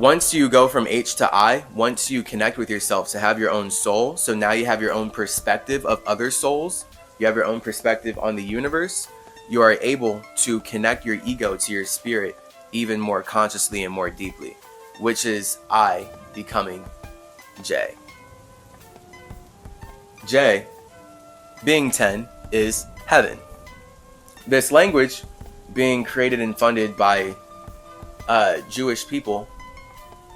once you go from H to I, once you connect with yourself to have your own soul, so now you have your own perspective of other souls, you have your own perspective on the universe, you are able to connect your ego to your spirit even more consciously and more deeply, which is I becoming J. J, being 10, is heaven. This language being created and funded by Jewish people,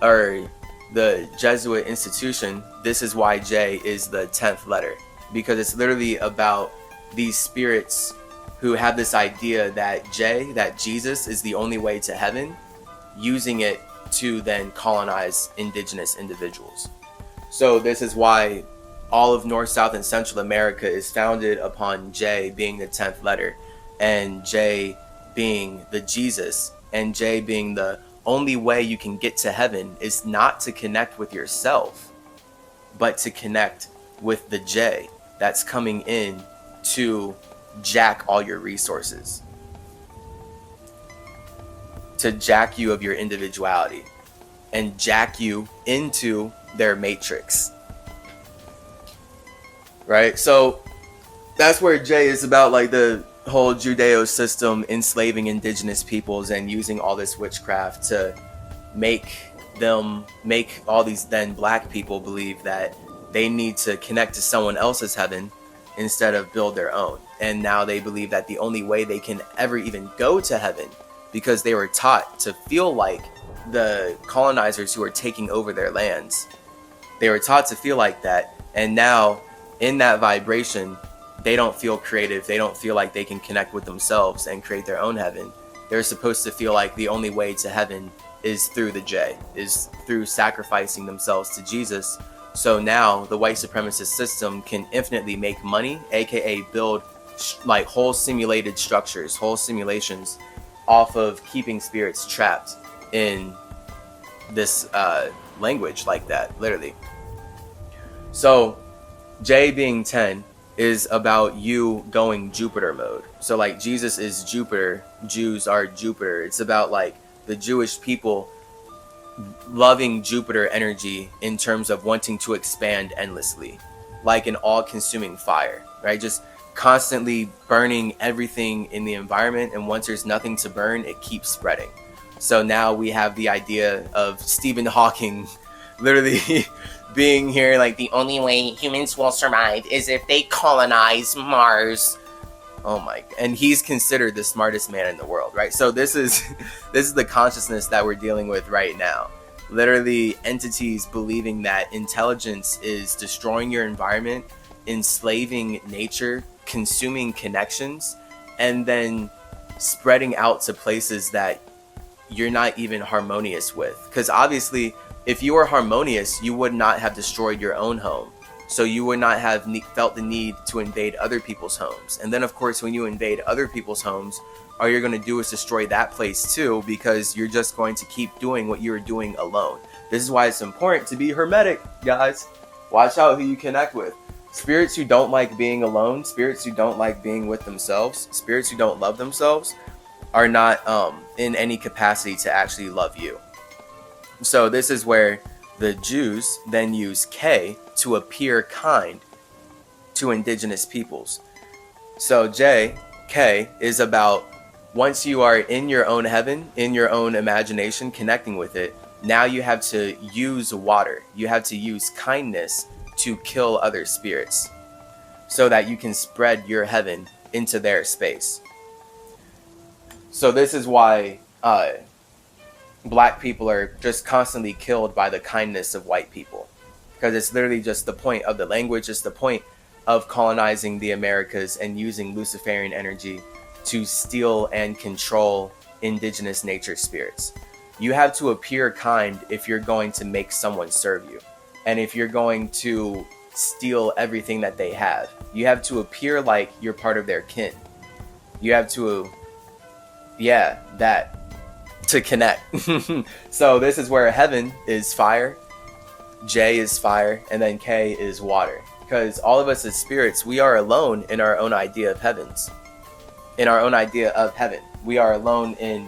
or the Jesuit institution, this is why J is the 10th letter, because it's literally about these spirits who have this idea that that Jesus is the only way to heaven, using it to then colonize indigenous individuals. So this is why all of North, South, and Central America is founded upon J being the 10th letter, and J being the Jesus, and J being the only way you can get to heaven is not to connect with yourself, but to connect with the J that's coming in to jack all your resources, to jack you of your individuality and jack you into their matrix. Right? So that's where J is about, like the whole Judeo system enslaving indigenous peoples and using all this witchcraft to make all these then black people believe that they need to connect to someone else's heaven instead of build their own. And now they believe that the only way they can ever even go to heaven, because they were taught to feel like the colonizers who are taking over their lands, they were taught to feel like that, and now in that vibration they don't feel creative, they don't feel like they can connect with themselves and create their own heaven. They're supposed to feel like the only way to heaven is through the J, is through sacrificing themselves to Jesus. So now the white supremacist system can infinitely make money, aka build like whole simulated structures, whole simulations off of keeping spirits trapped in this language like that, literally. So J being 10 is about you going Jupiter mode. So like Jesus is Jupiter, Jews are Jupiter. It's about like the Jewish people loving Jupiter energy in terms of wanting to expand endlessly, like an all-consuming fire, right? Just constantly burning everything in the environment, and once there's nothing to burn, it keeps spreading. So now we have the idea of Stephen Hawking literally being here, like the only way humans will survive is if they colonize Mars. Oh my, and he's considered the smartest man in the world, right? So this is the consciousness that we're dealing with right now. Literally entities believing that intelligence is destroying your environment, enslaving nature, consuming connections, and then spreading out to places that you're not even harmonious with. Because obviously, if you were harmonious, you would not have destroyed your own home. So you would not have felt the need to invade other people's homes. And then, of course, when you invade other people's homes, all you're going to do is destroy that place too, because you're just going to keep doing what you're doing alone. This is why it's important to be hermetic, guys. Watch out who you connect with. Spirits who don't like being alone, spirits who don't like being with themselves, spirits who don't love themselves are not in any capacity to actually love you. So this is where the Jews then use K to appear kind to indigenous peoples. So K is about once you are in your own heaven, in your own imagination, connecting with it, now you have to use water. You have to use kindness to kill other spirits so that you can spread your heaven into their space. So this is why black people are just constantly killed by the kindness of white people, because it's literally just the point of the language, it's the point of colonizing the Americas and using Luciferian energy to steal and control indigenous nature spirits. You have to appear kind if you're going to make someone serve you, and if you're going to steal everything that they have, you have to appear like you're part of their kin. You have to to connect. So this is where heaven is fire, J is fire, and then K is water. Because all of us as spirits, we are alone in our own idea of heavens. In our own idea of heaven. We are alone in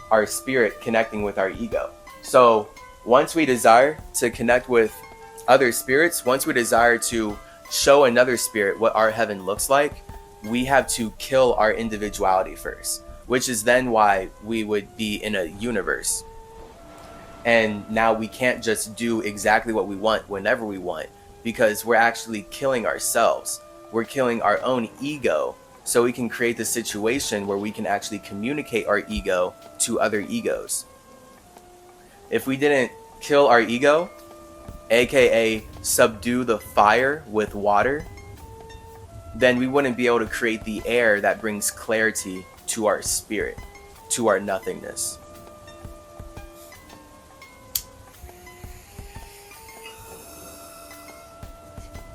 our spirit connecting with our ego. So Once we desire to connect with other spirits, once we desire to show another spirit what our heaven looks like, we have to kill our individuality first, which is then why we would be in a universe. And now we can't just do exactly what we want whenever we want, because we're actually killing ourselves. We're killing our own ego, so we can create the situation where we can actually communicate our ego to other egos. If we didn't kill our ego, aka subdue the fire with water, then we wouldn't be able to create the air that brings clarity to our spirit, to our nothingness.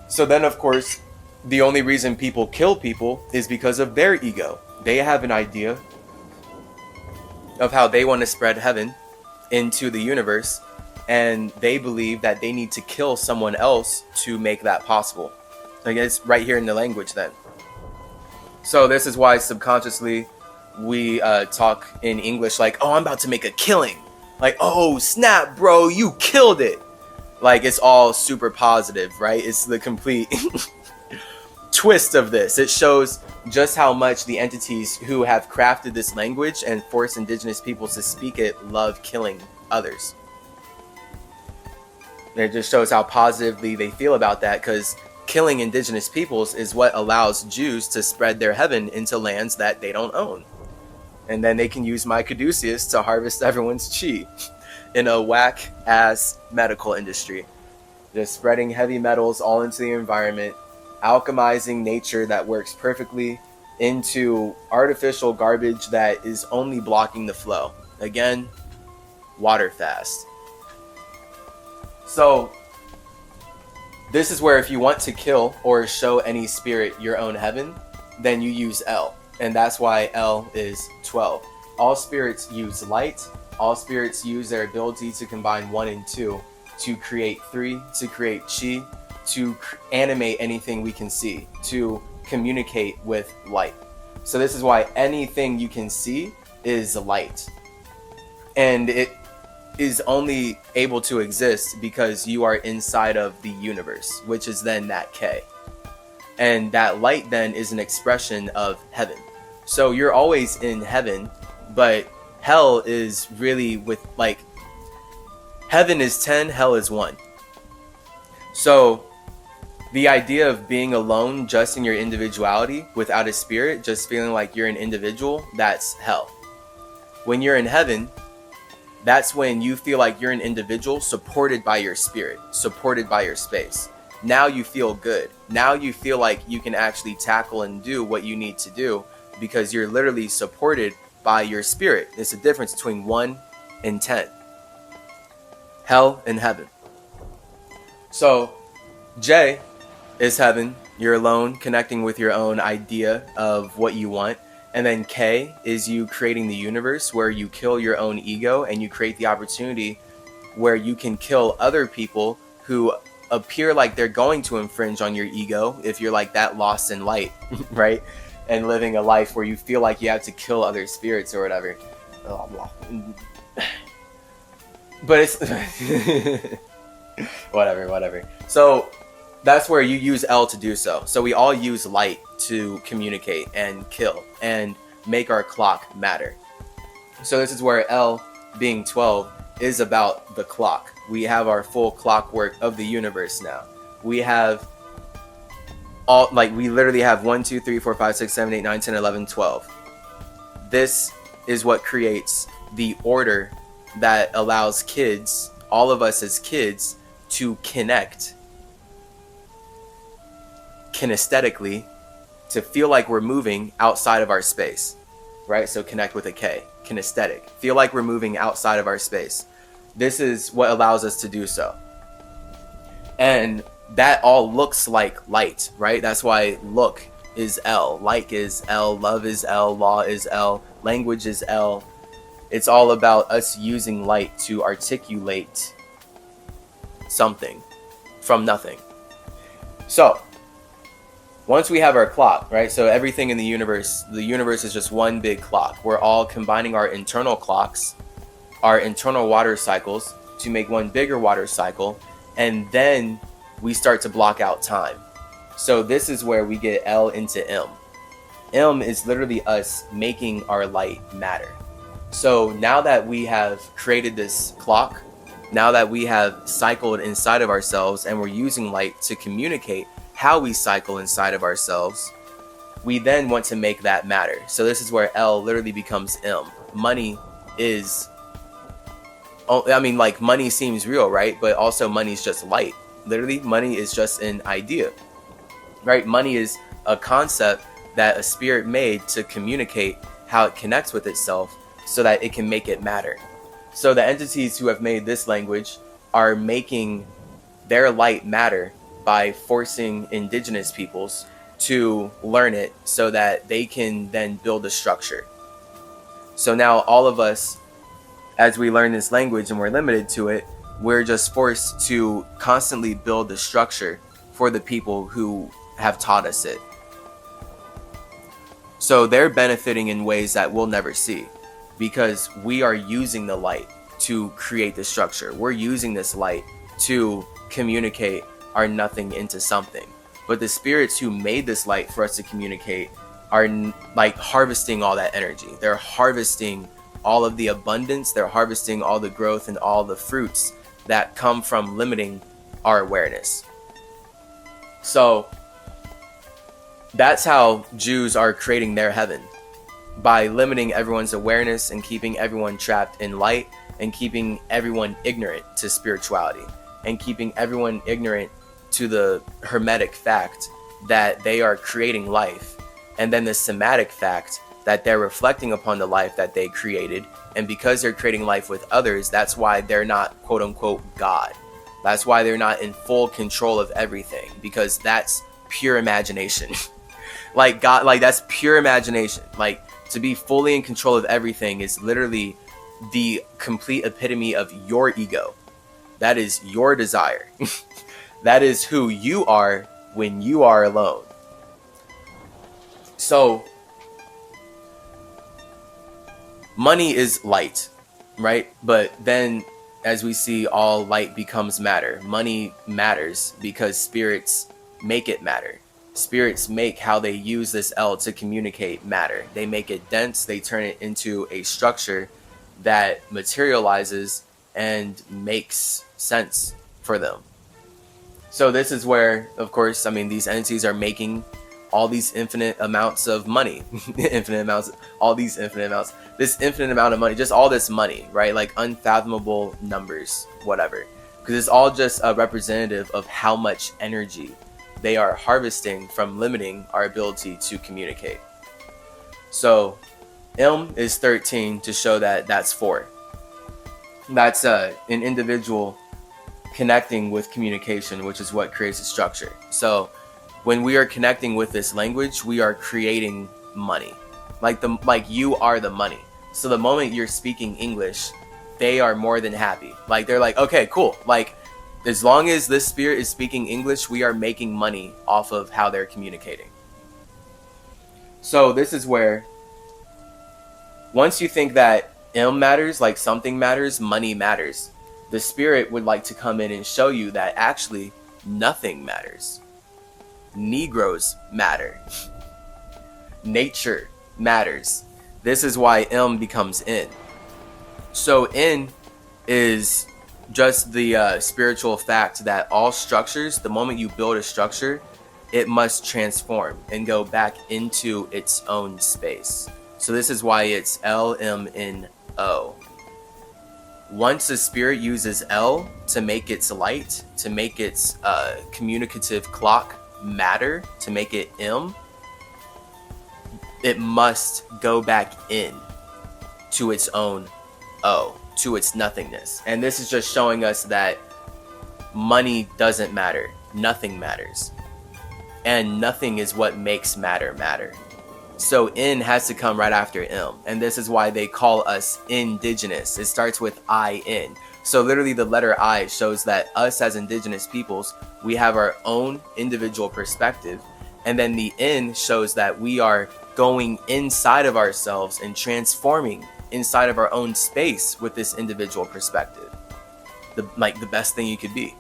So then, of course, the only reason people kill people is because of their ego. They have an idea of how they want to spread heaven into the universe, and they believe that they need to kill someone else to make that possible. I guess right here in the language then. So this is why subconsciously we talk in English like, oh, I'm about to make a killing. Like, oh, snap, bro, you killed it. Like, it's all super positive, right? It's the complete twist of this. It shows just how much the entities who have crafted this language and forced indigenous peoples to speak it love killing others. It just shows how positively they feel about that, because killing indigenous peoples is what allows Jews to spread their heaven into lands that they don't own. And then they can use my Caduceus to harvest everyone's chi in a whack-ass medical industry. Just spreading heavy metals all into the environment, alchemizing nature that works perfectly into artificial garbage that is only blocking the flow. Again, water fast. So this is where if you want to kill or show any spirit your own heaven, then you use L. And that's why L is 12. All spirits use light. All spirits use their ability to combine 1 and 2 to create 3, to create chi, to animate anything we can see, to communicate with light. So this is why anything you can see is light. And it is only able to exist because you are inside of the universe, which is then that K. And that light then is an expression of heaven. So you're always in heaven, but hell is really with, like, heaven is 10, hell is 1. So the idea of being alone just in your individuality without a spirit, just feeling like you're an individual, that's hell. When you're in heaven, that's when you feel like you're an individual supported by your spirit, supported by your space. Now you feel good. Now you feel like you can actually tackle and do what you need to do because you're literally supported by your spirit. There's a difference between 1 and 10. Hell and heaven. So J is heaven. You're alone, connecting with your own idea of what you want. And then K is you creating the universe where you kill your own ego and you create the opportunity where you can kill other people who appear like they're going to infringe on your ego if you're like that lost in light, right? And living a life where you feel like you have to kill other spirits or whatever. But it's whatever. So that's where you use L to do so. So we all use light to communicate and kill and make our clock matter. So this is where L, being 12, is about the clock. We have our full clockwork of the universe now. We have all, like, we literally have 1, 2, 3, 4, 5, 6, 7, 8, 9, 10, 11, 12. This is what creates the order that allows kids, all of us as kids, to connect kinesthetically, to feel like we're moving outside of our space, right? So connect with a K, kinesthetic. Feel like we're moving outside of our space. This is what allows us to do so. And that all looks like light, right? That's why look is L, like is L, love is L, law is L, language is L. It's all about us using light to articulate something from nothing. So once we have our clock, right? So everything in the universe is just one big clock. We're all combining our internal clocks, our internal water cycles, to make one bigger water cycle, and then we start to block out time. So this is where we get L into M. M is literally us making our light matter. So now that we have created this clock, now that we have cycled inside of ourselves and we're using light to communicate how we cycle inside of ourselves, we then want to make that matter. So this is where L literally becomes M. Money is, I mean, like, money seems real, right? But also money is just light. Literally, money is just an idea, right? Money is a concept that a spirit made to communicate how it connects with itself so that it can make it matter. So the entities who have made this language are making their light matter by forcing indigenous peoples to learn it so that they can then build a structure. So now all of us, as we learn this language and we're limited to it, we're just forced to constantly build the structure for the people who have taught us it. So they're benefiting in ways that we'll never see because we are using the light to create the structure. We're using this light to communicate our nothing into something. But the spirits who made this light for us to communicate are like harvesting all that energy. They're harvesting all of the abundance. They're harvesting all the growth and all the fruits that come from limiting our awareness. So that's how Jews are creating their heaven, by limiting everyone's awareness and keeping everyone trapped in light and keeping everyone ignorant to spirituality and keeping everyone ignorant to the Hermetic fact that they are creating life, and then the Cymatic fact that they're reflecting upon the life that they created. And because they're creating life with others, that's why they're not quote unquote God. That's why they're not in full control of everything, because that's pure imagination. Like God, like that's pure imagination. Like to be fully in control of everything is literally the complete epitome of your ego. That is your desire. That is who you are when you are alone. So money is light, right? But then as we see, all light becomes matter. Money matters because spirits make it matter. Spirits make how they use this L to communicate matter. They make it dense. They turn it into a structure that materializes and makes sense for them. So this is where, of course, I mean, these entities are making all these infinite amounts of money, all these infinite amounts, this infinite amount of money, just all this money, right? Like unfathomable numbers, whatever. Because it's all just a representative of how much energy they are harvesting from limiting our ability to communicate. So M is 13 to show that that's 4. That's an individual connecting with communication, which is what creates a structure. So when we are connecting with this language, we are creating money. Like you are the money. So the moment you're speaking English, they are more than happy. Like they're like, okay, cool. Like as long as this spirit is speaking English, we are making money off of how they're communicating. So this is where once you think that M matters, like something matters, money matters, the spirit would like to come in and show you that actually nothing matters. Negroes matter. Nature matters. This is why M becomes N. So N is just the spiritual fact that all structures, the moment you build a structure, it must transform and go back into its own space. So this is why it's L, M, N, O. Once a spirit uses L to make its light, to make its communicative clock matter, to make it M, it must go back in to its own O, to its nothingness. And this is just showing us that money doesn't matter. Nothing matters. And nothing is what makes matter matter. So N has to come right after M. And this is why they call us indigenous. It starts with I-N. So literally the letter I shows that us as indigenous peoples, we have our own individual perspective. And then the N shows that we are going inside of ourselves and transforming inside of our own space with this individual perspective. the best thing you could be.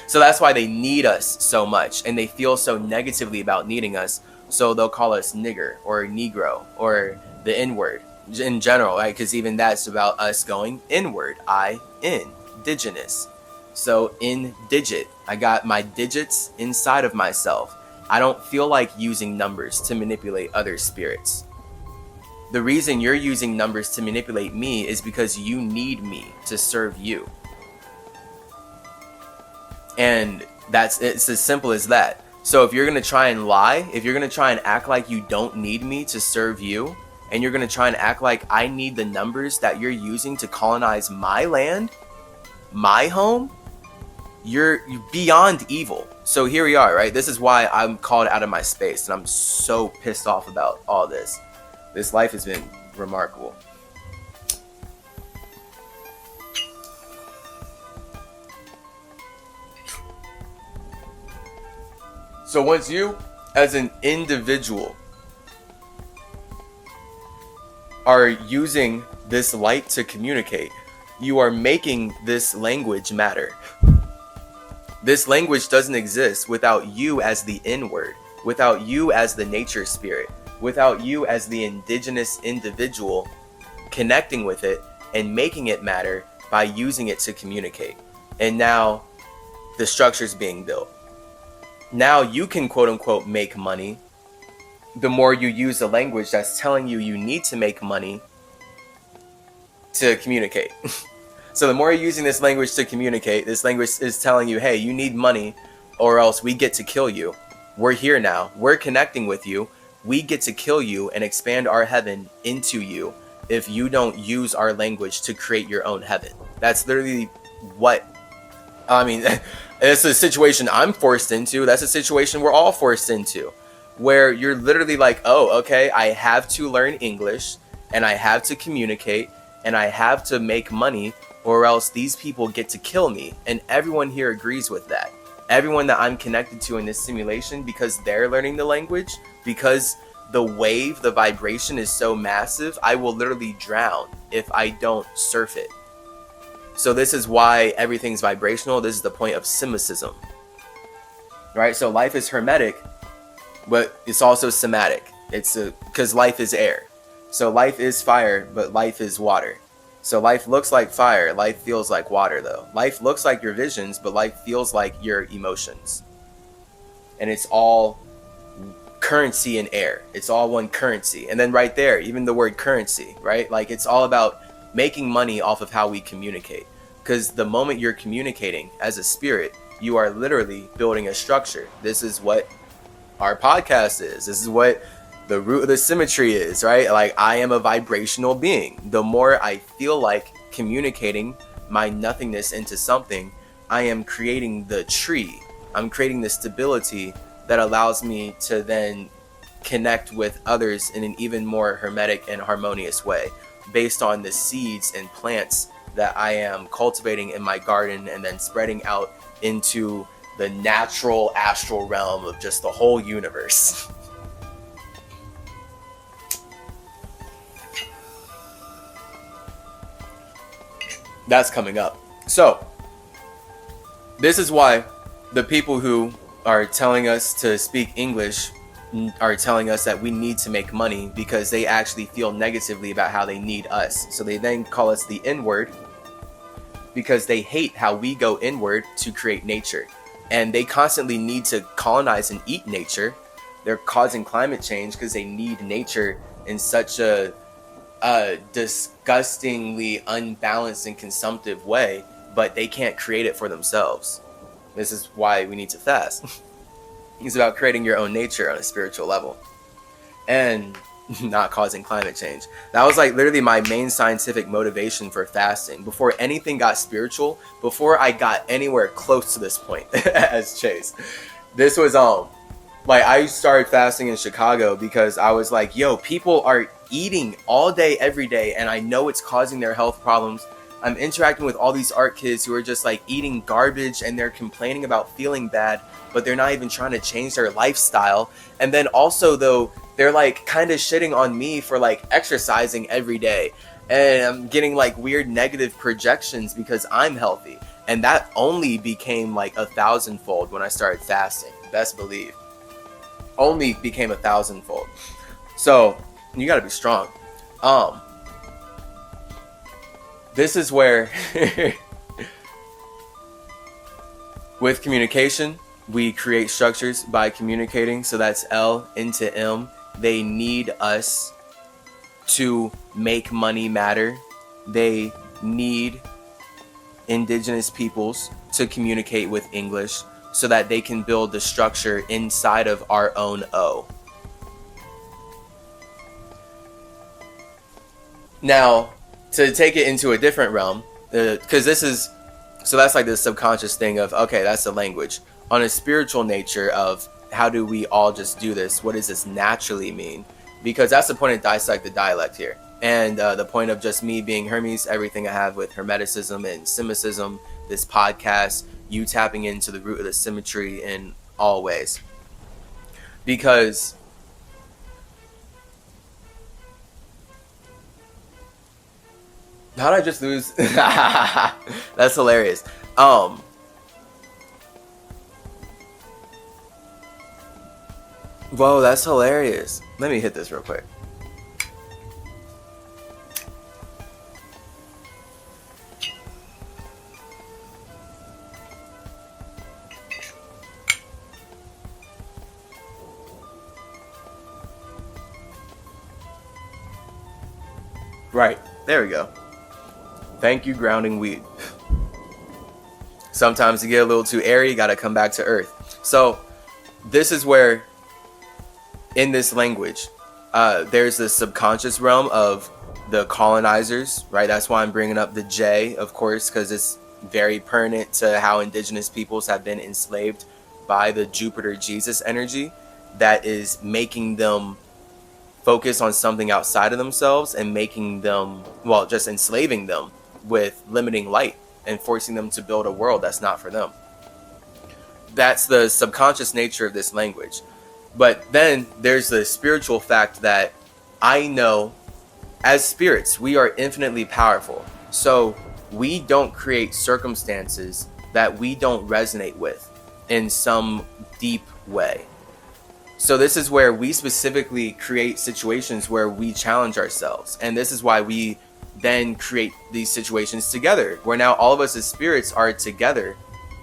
So that's why they need us so much, and they feel so negatively about needing us. So they'll call us nigger or negro or the N-word in general, right? Because even that's about us going inward. Indigenous. So indigit. I got my digits inside of myself. I don't feel like using numbers to manipulate other spirits. The reason you're using numbers to manipulate me is because you need me to serve you. And it's as simple as that. So if you're going to try and lie, if you're going to try and act like you don't need me to serve you, and you're going to try and act like I need the numbers that you're using to colonize my land, my home, you're beyond evil. So here we are, right? This is why I'm called out of my space, and I'm so pissed off about all this. This life has been remarkable. So once you, as an individual, are using this light to communicate, you are making this language matter. This language doesn't exist without you as the N-word, without you as the nature spirit, without you as the indigenous individual connecting with it and making it matter by using it to communicate. And now the structure's being built. Now you can quote unquote make money the more you use the language that's telling you you need to make money to communicate. So the more you're using this language to communicate, this language is telling you, hey, you need money or else we get to kill you. We're here now. We're connecting with you. We get to kill you and expand our heaven into you if you don't use our language to create your own heaven. That's literally what, I mean, it's a situation I'm forced into. That's a situation we're all forced into, where you're literally like, oh, okay, I have to learn English and I have to communicate and I have to make money or else these people get to kill me. And everyone here agrees with that. Everyone that I'm connected to in this simulation, because they're learning the language, because the wave, the vibration is so massive, I will literally drown if I don't surf it. So this is why everything's vibrational. This is the point of Cymacism. Right? So life is hermetic, but it's also cymatic. It's because life is air. So life is fire, but life is water. So life looks like fire, life feels like water though. Life looks like your visions, but life feels like your emotions. And it's all currency and air. It's all one currency. And then right there, even the word currency, right? Like it's all about making money off of how we communicate. Because the moment you're communicating as a spirit, you are literally building a structure. This is what our podcast is. This is what the root of the CymaTree is, right? Like I am a vibrational being. The more I feel like communicating my nothingness into something, I am creating the tree. I'm creating the stability that allows me to then connect with others in an even more hermetic and harmonious way based on the seeds and plants that I am cultivating in my garden and then spreading out into the natural astral realm of just the whole universe. That's coming up. So this is why the people who are telling us to speak English are telling us that we need to make money, because they actually feel negatively about how they need us. So they then call us the N-word because they hate how we go inward to create nature. And they constantly need to colonize and eat nature. They're causing climate change because they need nature in such a disgustingly unbalanced and consumptive way, but they can't create it for themselves. This is why we need to fast. It's about creating your own nature on a spiritual level and not causing climate change. That was like literally my main scientific motivation for fasting before anything got spiritual, before I got anywhere close to this point as Chase. This was like I started fasting in Chicago because I was like, yo, people are eating all day, every day, and I know it's causing their health problems. I'm interacting with all these art kids who are just like eating garbage and they're complaining about feeling bad, but they're not even trying to change their lifestyle. And then also though, they're like kind of shitting on me for like exercising every day and I'm getting like weird negative projections because I'm healthy. And that only became like 1,000-fold when I started fasting. Best believe. Only became 1,000-fold. So you gotta be strong. This is where with communication, we create structures by communicating. So that's L into M. They need us to make money matter. They need indigenous peoples to communicate with English so that they can build the structure inside of our own O. Now, to take it into a different realm, because this is, so that's like the subconscious thing of, okay, that's the language. On a spiritual nature of how do we all just do this? What does this naturally mean? Because that's the point of dissect the dialect here. And the point of just me being Hermes, everything I have with Hermeticism and Cymacism, this podcast, you tapping into the root of the symmetry in all ways. Because how did I just lose? That's hilarious. Whoa, that's hilarious. Let me hit this real quick. Right, there we go. Thank you, grounding weed. Sometimes you get a little too airy, you gotta come back to earth. So this is where, in this language, there's the subconscious realm of the colonizers, right? That's why I'm bringing up the J, of course, because it's very pertinent to how indigenous peoples have been enslaved by the Jupiter Jesus energy that is making them focus on something outside of themselves and making them, well, just enslaving them with limiting light and forcing them to build a world that's not for them. That's the subconscious nature of this language. But then there's the spiritual fact that I know as spirits, we are infinitely powerful. So we don't create circumstances that we don't resonate with in some deep way. So this is where we specifically create situations where we challenge ourselves. And this is why we then create these situations together, where now all of us as spirits are together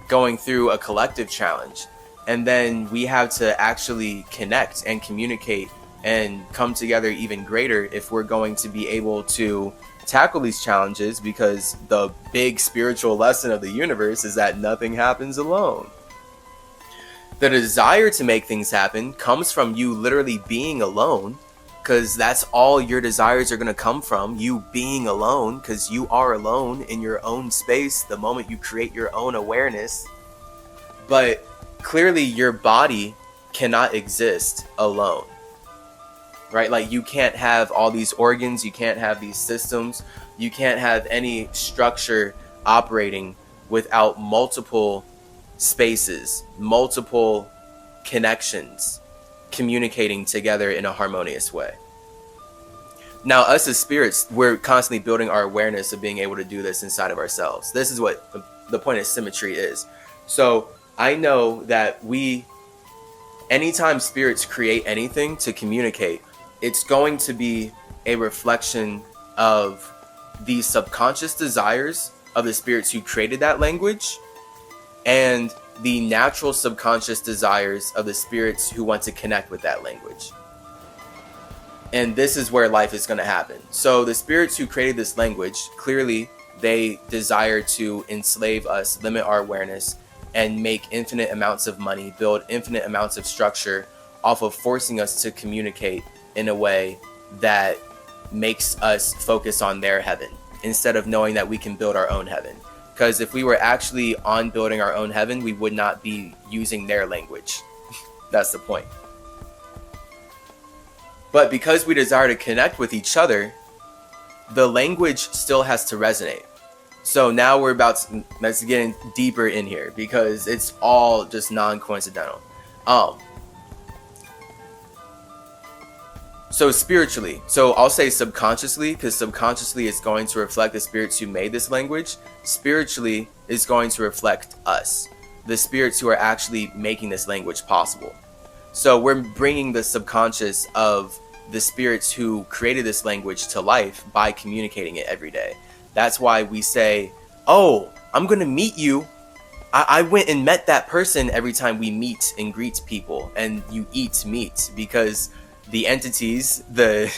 going through a collective challenge. And then we have to actually connect and communicate and come together even greater if we're going to be able to tackle these challenges, because the big spiritual lesson of the universe is that nothing happens alone. The desire to make things happen comes from you literally being alone, because that's all your desires are going to come from, you being alone, because you are alone in your own space the moment you create your own awareness. But clearly your body cannot exist alone, right? Like you can't have all these organs, you can't have these systems, you can't have any structure operating without multiple spaces, multiple connections communicating together in a harmonious way. Now, us as spirits, we're constantly building our awareness of being able to do this inside of ourselves. This is what the point of symmetry is. So I know that anytime spirits create anything to communicate, it's going to be a reflection of the subconscious desires of the spirits who created that language and the natural subconscious desires of the spirits who want to connect with that language. And this is where life is going to happen. So the spirits who created this language, clearly they desire to enslave us, limit our awareness, and make infinite amounts of money, build infinite amounts of structure off of forcing us to communicate in a way that makes us focus on their heaven instead of knowing that we can build our own heaven. Because if we were actually on building our own heaven, we would not be using their language. That's the point. But because we desire to connect with each other, the language still has to resonate. So now let's get in deeper in here, because it's all just non-coincidental. So spiritually, so I'll say subconsciously, because subconsciously is going to reflect the spirits who made this language. Spiritually is going to reflect us, the spirits who are actually making this language possible. So we're bringing the subconscious of the spirits who created this language to life by communicating it every day. That's why we say, oh, I'm going to meet you. I went and met that person every time we meet and greet people, and you eat meat, because the entities, the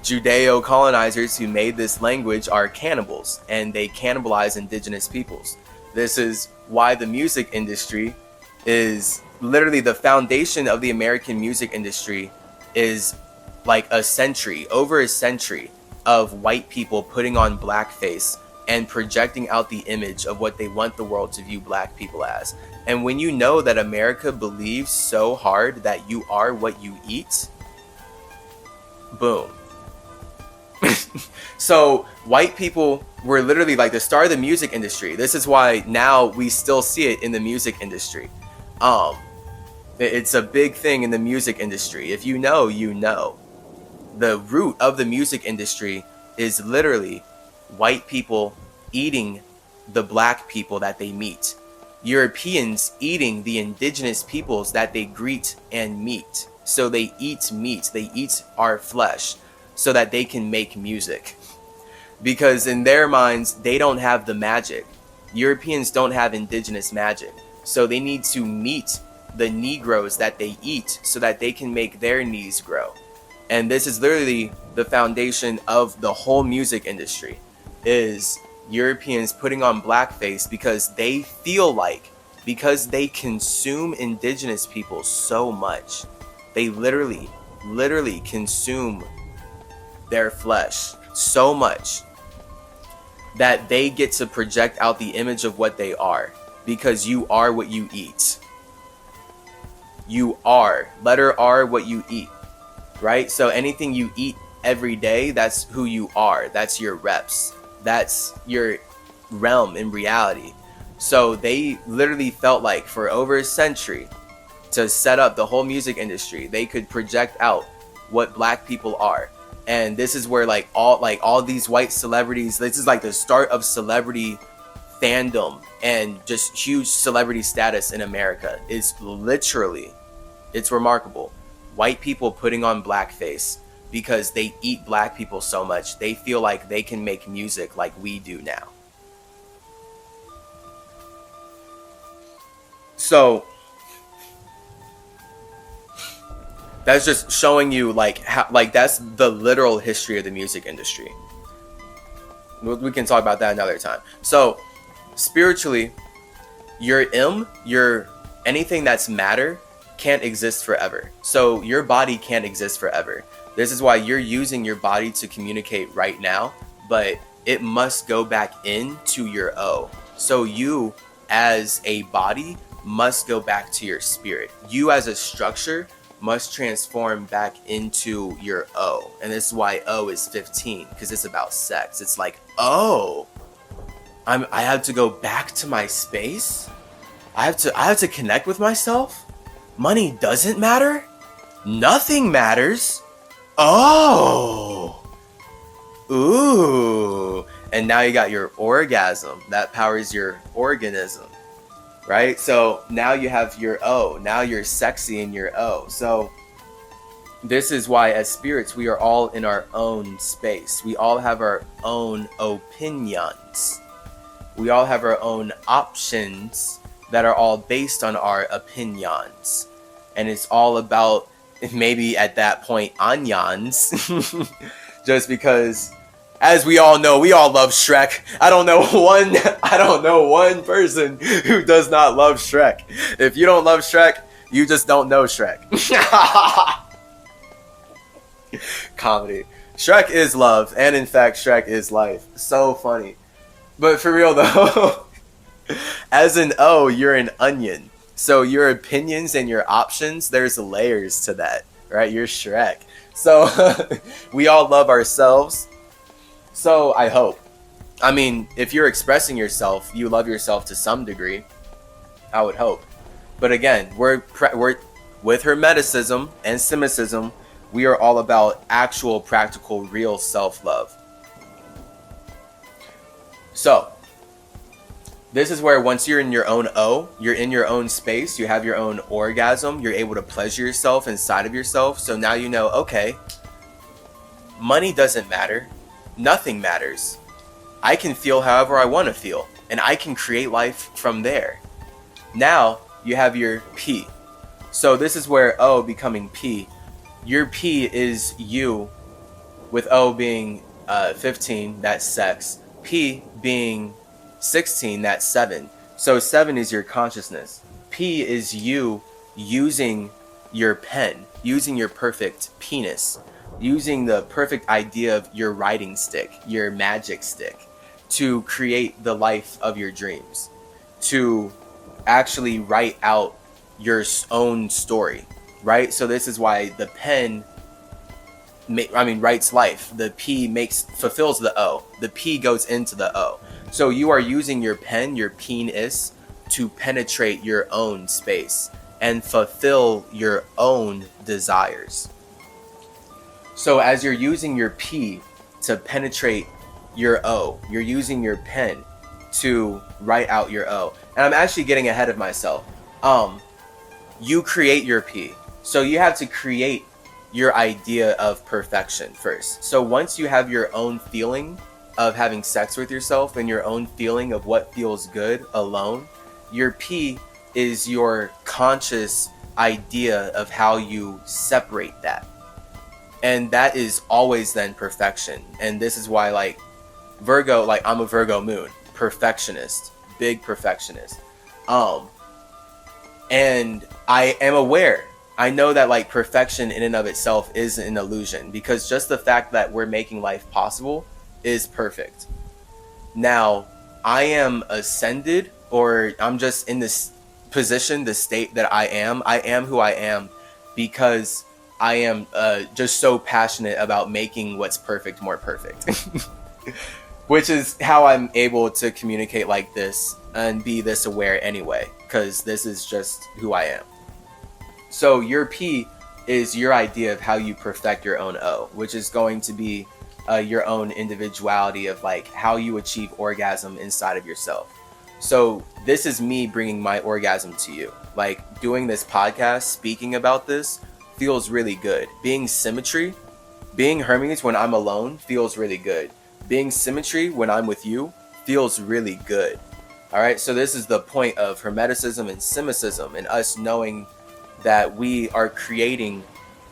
Judeo-colonizers who made this language, are cannibals, and they cannibalize indigenous peoples. This is why the music industry is literally the foundation of the American music industry, is like over a century of white people putting on blackface and projecting out the image of what they want the world to view black people as. And when you know that America believes so hard that you are what you eat, boom. So white people were literally like the star of the music industry. This is why now we still see it in the music industry. It's a big thing in the music industry. If you know, you know. The root of the music industry is literally white people eating the black people that they meet. Europeans eating the indigenous peoples that they greet and meet. So they eat meat, they eat our flesh so that they can make music. Because in their minds, they don't have the magic. Europeans don't have indigenous magic. So they need to meet the Negroes that they eat so that they can make their knees grow. And this is literally the foundation of the whole music industry, is Europeans putting on blackface because they feel like, because they consume indigenous people so much, they literally consume their flesh so much that they get to project out the image of what they are, because you are what you eat. You are, letter R, what you eat, right? So anything you eat every day, that's who you are. That's your reps. That's your realm in reality. So they literally felt like for over a century, to set up the whole music industry, they could project out what black people are. And this is where all these white celebrities, this is like the start of celebrity fandom and just huge celebrity status in America. Is literally, it's remarkable. White people putting on blackface because they eat black people so much, they feel like they can make music like we do now. So that's just showing you how, that's the literal history of the music industry. We can talk about that another time. So spiritually, your anything that's matter can't exist forever. So your body can't exist forever. This is why you're using your body to communicate right now, but it must go back into your O. So you as a body must go back to your spirit. You as a structure must transform back into your O. And this is why O is 15, because it's about sex. It's like, oh, I have to go back to my space? I have to connect with myself? Money doesn't matter? Nothing matters? Oh. Ooh. And now you got your orgasm. That powers your organism. Right? So now you have your O. Now you're sexy in your O. So this is why as spirits, we are all in our own space. We all have our own opinions. We all have our own options that are all based on our opinions. And it's all about, maybe at that point, onions. Just because, as we all know, we all love Shrek. I don't know one person who does not love Shrek. If you don't love Shrek, you just don't know Shrek. Comedy. Shrek is love, and in fact, Shrek is life. So funny. But for real though, as an O, you're an onion. So your opinions and your options, there's layers to that, right? You're Shrek. So we all love ourselves. So I hope. I mean, if you're expressing yourself, you love yourself to some degree. I would hope. But again, we're with Hermeticism and Cymacism, We are all about actual, practical, real self-love. So, this is where once you're in your own O, you're in your own space, you have your own orgasm, you're able to pleasure yourself inside of yourself. So now you know, okay, money doesn't matter. Nothing matters. I can feel however I want to feel, and I can create life from there. Now you have your P. So this is where O becoming P. Your P is you, with O being 15, that's sex. P being 16, that's 7. So 7 is your consciousness. P is you using your pen, using your perfect penis, using the perfect idea of your writing stick, your magic stick, to create the life of your dreams, to actually write out your own story, right? So this is why the pen writes life. The P fulfills the O. The P goes into the O. So you are using your pen, your penis, to penetrate your own space and fulfill your own desires. So as you're using your P to penetrate your O, you're using your pen to write out your O. And I'm actually getting ahead of myself. You create your P. So you have to create your idea of perfection first. So once you have your own feeling of having sex with yourself and your own feeling of what feels good alone, your P is your conscious idea of how you separate that. And that is always then perfection. And this is why, like, Virgo, like, I'm a Virgo moon, perfectionist, big perfectionist. And I am aware. I know that, like, perfection in and of itself is an illusion, because just the fact that we're making life possible is perfect. Now, I am ascended, or I'm just in this position, the state that I am who I am because I am just so passionate about making what's perfect more perfect. Which is how I'm able to communicate like this and be this aware anyway, because this is just who I am. So your P is your idea of how you perfect your own O, which is going to be your own individuality of, like, how you achieve orgasm inside of yourself. So this is me bringing my orgasm to you. Like, doing this podcast, speaking about this, feels really good. Being CymaTree, being Hermes when I'm alone feels really good. Being CymaTree when I'm with you feels really good. All right, so this is the point of Hermeticism and Cymacism, and us knowing that we are creating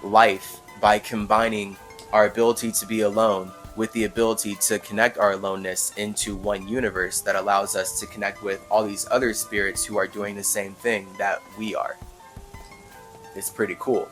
life by combining our ability to be alone with the ability to connect our aloneness into one universe that allows us to connect with all these other spirits who are doing the same thing that we are. It's pretty cool.